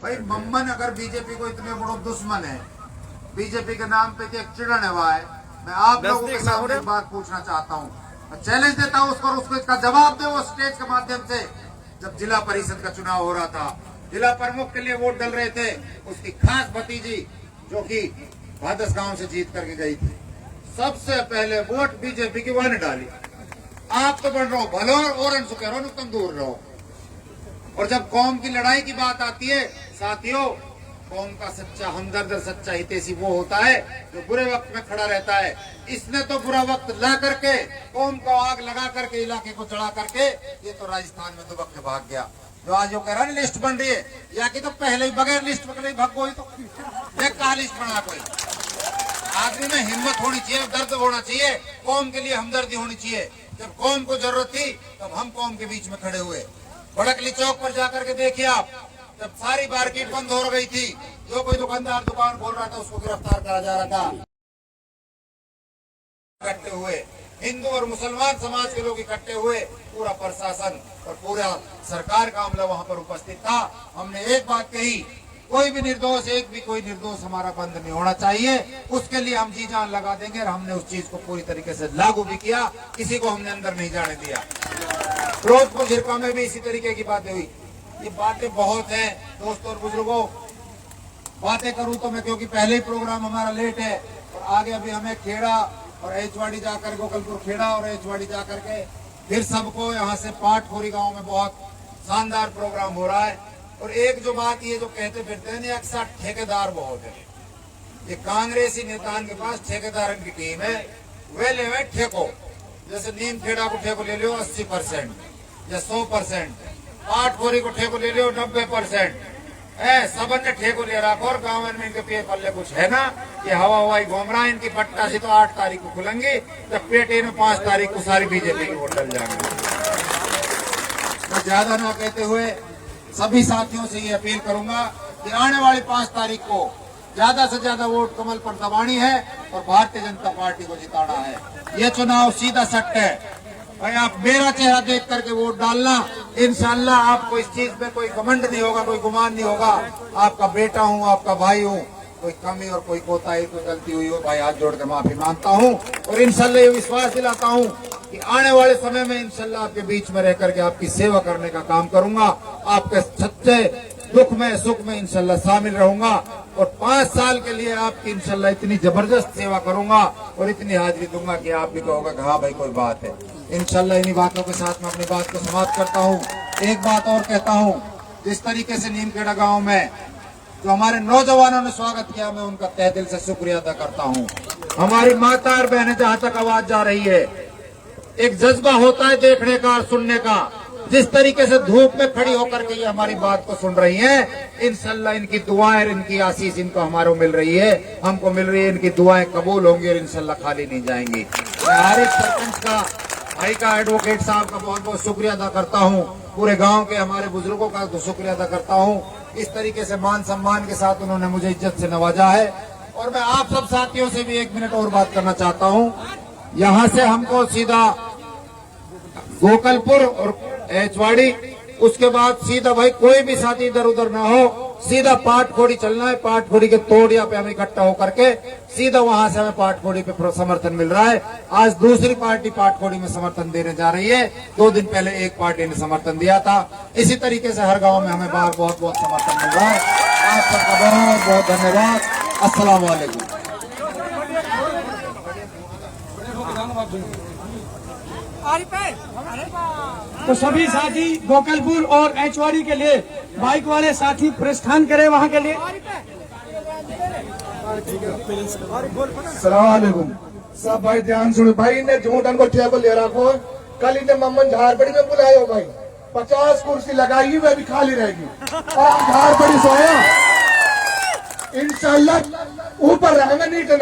भाई मम्मन अगर बीजेपी को इतने बड़ो दुश्मन है, बीजेपी के नाम पे एक चिड़ने हुआ है, मैं आप लोगों के सामने एक बात पूछना चाहता हूँ, मैं चैलेंज देता हूँ उसको, उसको इसका जवाब दे वो स्टेज के माध्यम से। जब जिला परिषद का चुनाव हो रहा था, जिला प्रमुख के लिए वोट डल रहे थे, उसकी खास भतीजी जो कि भादस गांव से जीत करके गई थी, सबसे पहले वोट बीजेपी की वहां डाली। आप तो बढ़ रहो भलो और कह रहो तुम दूर रहो। और जब कौम की लड़ाई की बात आती है साथियों, कौम का सच्चा हमदर्द, सच्चा हितैषी वो होता है जो बुरे वक्त में खड़ा रहता है। इसने तो बुरा वक्त ला करके कौम को आग लगा करके इलाके को चढ़ा करके ये तो राजस्थान में दुबक के भाग गया। जो आज जो कह रहा है लिस्ट बन रही है, या कि तो पहले ही बगैर लिस्ट पकड़े भाग कोई तो कहा लिस्ट बना कोई। आदमी में हिम्मत होनी चाहिए, दर्द होना चाहिए, कौम के लिए हमदर्दी होनी चाहिए। जब कौम को जरूरत थी तब हम कौम के बीच में खड़े हुए। बड़कली चौक पर जाकर के देखिए आप, जब सारी मार्केट बंद हो गई थी, जो कोई दुकानदार दुकान खोल रहा था उसको गिरफ्तार करा जा रहा था। इकट्ठे हुए हिंदू और मुसलमान समाज के लोग इकट्ठे हुए, पूरा प्रशासन और पूरा सरकार का अमला वहां पर उपस्थित था। हमने एक बात कही, कोई भी निर्दोष, एक भी कोई निर्दोष हमारा बंद नहीं होना चाहिए। उसके लिए हम जी जान लगा देंगे और हमने उस चीज को पूरी तरीके से लागू भी किया, किसी को हमने अंदर नहीं जाने दिया। फिरोजपुर झिरका में भी इसी तरीके की बातें हुई। ये बातें बहुत हैं दोस्तों और बुजुर्गों, बातें करूं तो मैं, क्योंकि पहले ही प्रोग्राम हमारा लेट है और आगे अभी हमें खेड़ा और एचवाड़ी जाकर, गोकलपुर खेड़ा और एचवाड़ी जाकर के फिर सबको यहाँ से पाटखोरी गांव में बहुत शानदार प्रोग्राम हो रहा है। और एक जो बात ये जो कहते फिरते हैं अक्सर ठेकेदार बहुत है, ये कांग्रेसी नेताओं के पास ठेकेदार की टीम है, वे ले हुए ठेको। जैसे नीम खेड़ा को ठेको ले लो 80% या 100%, पाटखोरी को ठेको ले लो 90%, सबन ने ठेको ले रखा। और गाँव में इनके पेट पल्ले कुछ है ना, ये हवा हवाई घूम रहा है। इनकी पट्टा से तो 8 तारीख को खुलेंगे, जब पेटे में 5 तारीख को सारी बीजेपी की वोट डल जाएंगे। मैं ज्यादा ना कहते हुए सभी साथियों से ये अपील करूंगा कि आने वाली 5 तारीख को ज्यादा से ज्यादा वोट कमल पर दबानी है और भारतीय जनता पार्टी को जिताना है। ये चुनाव सीधा सट्ट है भाई, आप मेरा चेहरा देख करके वोट डालना। इंशाल्लाह आपको इस चीज में कोई घमंड नहीं होगा, कोई गुमान नहीं होगा। आपका बेटा हूँ, आपका भाई हूँ, कोई कमी और कोई कोताही, कोई गलती हुई हो भाई हाथ जोड़ के माफी मांगता हूँ। और इंशाल्लाह ये विश्वास दिलाता हूँ कि आने वाले समय में इंशाल्लाह आपके बीच में रह करके आपकी सेवा करने का काम करूंगा। आपके सच्चे दुख में सुख में इंशाल्लाह शामिल रहूंगा और 5 साल के लिए आपकी इंशाल्लाह इतनी जबरदस्त सेवा करूंगा और इतनी हाजिरी दूंगा कि आप भी कहोगे कि हाँ भाई कोई बात है। इंशाल्लाह इन्हीं बातों के साथ मैं अपनी बात को समाप्त करता हूँ। एक बात और कहता हूँ, जिस तरीके से नीमखेड़ा गाँव में जो हमारे नौजवानों ने स्वागत किया, मैं उनका तहे दिल से शुक्रिया अदा करता हूँ। हमारी माता और बहनें जहाँ तक आवाज जा रही है, एक जज्बा होता है देखने का और सुनने का। जिस तरीके से धूप में खड़ी होकर के ये हमारी बात को सुन रही हैं, इंशाल्लाह इनकी दुआएं, इनकी आशीष इनको हमारे मिल रही है, हमको मिल रही है। इनकी दुआएं कबूल होंगी और इंशाल्लाह खाली नहीं जाएंगी। मैं हर एक सरपंच का, भाई का, एडवोकेट साहब का बहुत बहुत शुक्रिया अदा करता हूँ। पूरे गाँव के हमारे बुजुर्गों का तो शुक्रिया अदा करता हूँ। इस तरीके से मान सम्मान के साथ उन्होंने मुझे इज्जत से नवाजा है। और मैं आप सब साथियों से भी 1 मिनट और बात करना चाहता हूँ। यहाँ से हमको सीधा गोकलपुर और एचवाड़ी, उसके बाद सीधा भाई कोई भी साथी इधर उधर ना हो, सीधा पाटखोड़ी चलना है। पाटखोड़ी के तोड़िया पे हमें इकट्ठा होकर के सीधा वहां से हमें पाटखोड़ी पे समर्थन मिल रहा है। आज दूसरी पार्टी पाटखोड़ी में समर्थन देने जा रही है, 2 दिन पहले एक पार्टी ने समर्थन दिया था। इसी तरीके से हर गांव में हमें बाहर बहुत बहुत समर्थन मिल रहा है। आप सबका बहुत बहुत धन्यवाद। अस्सलाम वालेकुम। तो सभी साथी गोकलपुर और एचवाड़ी के लिए बाइक वाले साथी प्रस्थान करें वहां के लिए। सलामुअलैकुम। सब भाई ध्यान सुनो भाई, ने झूठन को ठेको ले रखो। कल इन्हें मम्मन झारपड़ी में बुलायो भाई, 50 कुर्सी लगाई, वह भी खाली रहेगी और झारपड़ी सोया। इंशाल्लाह ऊपर रहेंगे, नीचे